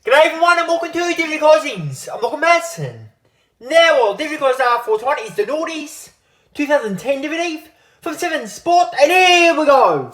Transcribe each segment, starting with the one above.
G'day everyone and welcome to Digital Closings. I'm Michael Madsen. Now, Digital Closings R420 is The Noughties 2010 DVD from 7 Sport, and here we go.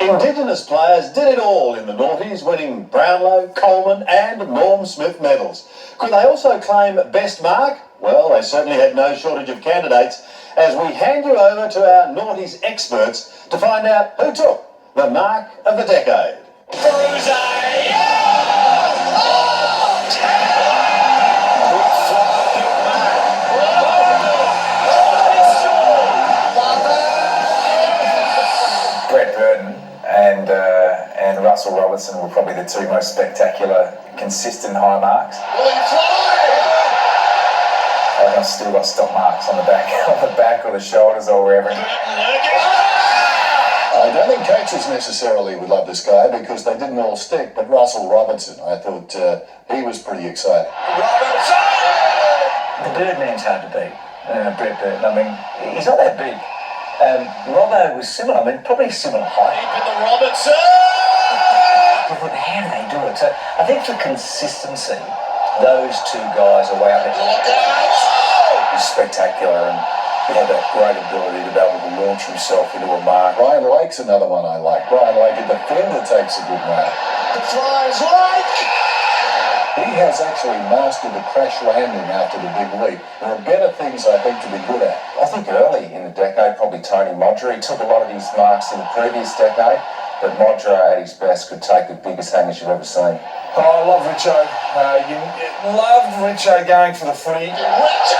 Indigenous players did it all in the noughties, winning Brownlow, Coleman and Norm Smith medals. Could they also claim best mark? Well, they certainly had no shortage of candidates, as we hand you over to our noughties experts to find out who took the mark of the decade. And Russell Robertson were probably the two most spectacular, consistent high marks. I've still got stop marks on the back or the shoulders or wherever. I don't think coaches necessarily would love this guy because they didn't all stick, but Russell Robertson, I thought he was pretty exciting. The Birdman's hard to beat, Brett Burton. I mean, he's not that big. Robbo was similar, probably similar height. Keeping the Robertson! But how do they do it? So I think for consistency, those two guys are way up there. He's spectacular and he had that great ability to be able to launch himself into a mark. Brian Lake's another one I like. Brian Lake, a defender, takes a good mark. The fly's Lake! He has actually mastered the crash landing after the big leap. There are better things, I think, to be good at. I think early in the decade, probably Tony Modra. He took a lot of his marks in the previous decade, but Modra at his best could take the biggest hangers you've ever seen. Oh, I love Ricciuto. You love Ricciuto going for the footy. That's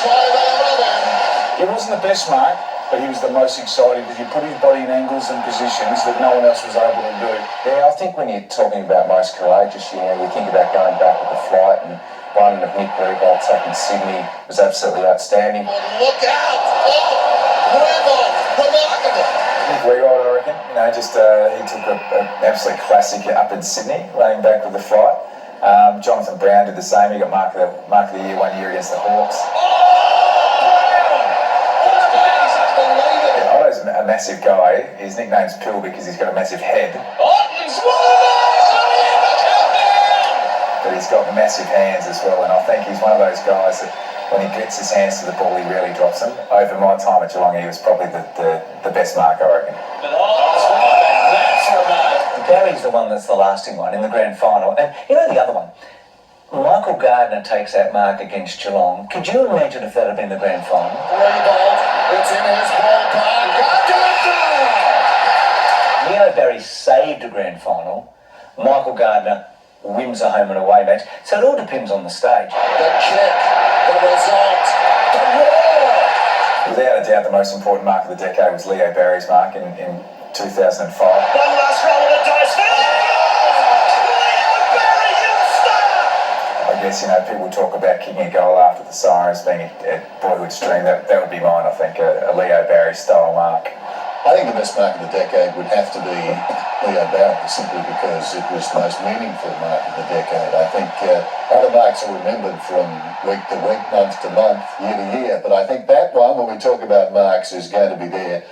why they love him. He wasn't the best mark, but he was the most exciting because he put his body in angles and positions that no one else was able to do. Yeah, I think when you're talking about most courageous, you think about going back with the flight, and one of Nick Riewoldt taking Sydney was absolutely outstanding. Look out! Oh, Riewoldt, remarkable! Nick Riewoldt, I reckon, he took an absolute classic up in Sydney, laying back with the flight. Jonathan Brown did the same. He got mark of the year one year against the Hawks. Otto's a massive guy. His nickname's Pill because he's got a massive head. But he's got massive hands as well, and I think he's one of those guys that when he gets his hands to the ball, he really drops them. Over my time at Geelong, he was probably the best mark, I reckon. Barry's the one that's the lasting one in the grand final. And you know the other one? Michael Gardner takes that mark against Geelong. Could you imagine if that had been the grand final? Riewoldt, it's in his ballpark. Leo Barry saved a grand final. Michael Gardner wins a home and away match. So it all depends on the stage. The kick, the result, the roar! Without a doubt, the most important mark of the decade was Leo Barry's mark in 2005. One last roll of the dice. Leo Barry, you star! I guess, people talk about kicking a goal after the sirens being a boyhood's dream. That would be mine, I think, a Leo Barry style mark. I think the best mark of the decade would have to be Leo Barry, simply because it was the most meaningful mark of the decade. I think other marks are remembered from week to week, month to month, year to year, but I think that one, when we talk about marks, is going to be there.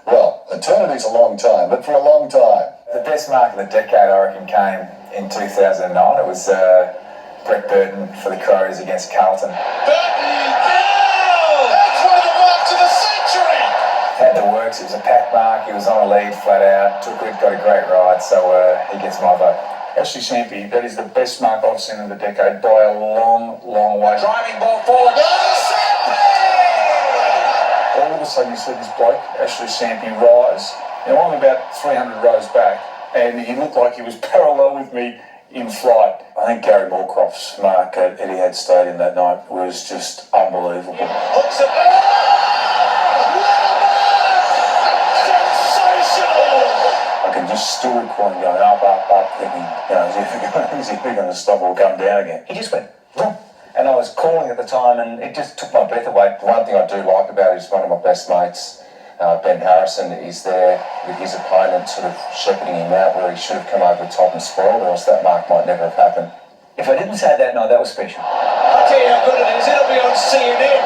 Well, eternity's a long time, but for a long time. The best mark of the decade, I reckon, came in 2009. It was Brett Burton for the Crows against Carlton. Burton! That's one of the marks of the century! Had the works, it was a pack mark, he was on a lead flat out, took it, got a great ride, so he gets my vote. Ashley Sampi, that is the best mark I've seen in the decade by a long, long way. Driving ball forward. All of a sudden you see this bloke, Ashley Sampi, rise. Now I'm about 300 rows back, and he looked like he was parallel with me in flight. I think Gary Moorcroft's mark at Etihad Stadium that night was just unbelievable. Hooks it. I can just still recall him going up, thinking, is he going to stop or come down again? He just went, boom. And I was calling at the time, and it just took my breath away. The one thing I do like about it is one of my best mates, Ben Harrison, is there with his opponent sort of shepherding him out where he should have come over the top and spoiled, or else that mark might never have happened. If I didn't say that night, that was special. I'll tell you how good it is, it'll be on CNN.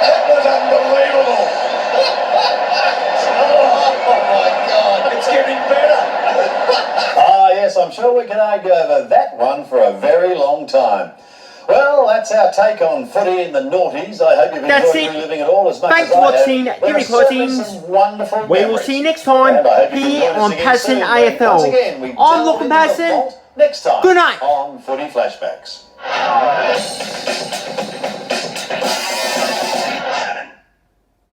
That was unbelievable. Oh my God, it's getting better. Yes, I'm sure we can argue over that one for a very long time. Well, that's our take on footy in the noughties. I hope you've enjoyed reliving it all as much Thanks as for I have. watching There Jimmy are certainly Closings. some wonderful We will memories. see you next time And I hope you can here join us on again Patterson soon, when, AFL. once again, we I'm delve Lachlan into the Patterson. vault next time Good night. on Footy Flashbacks.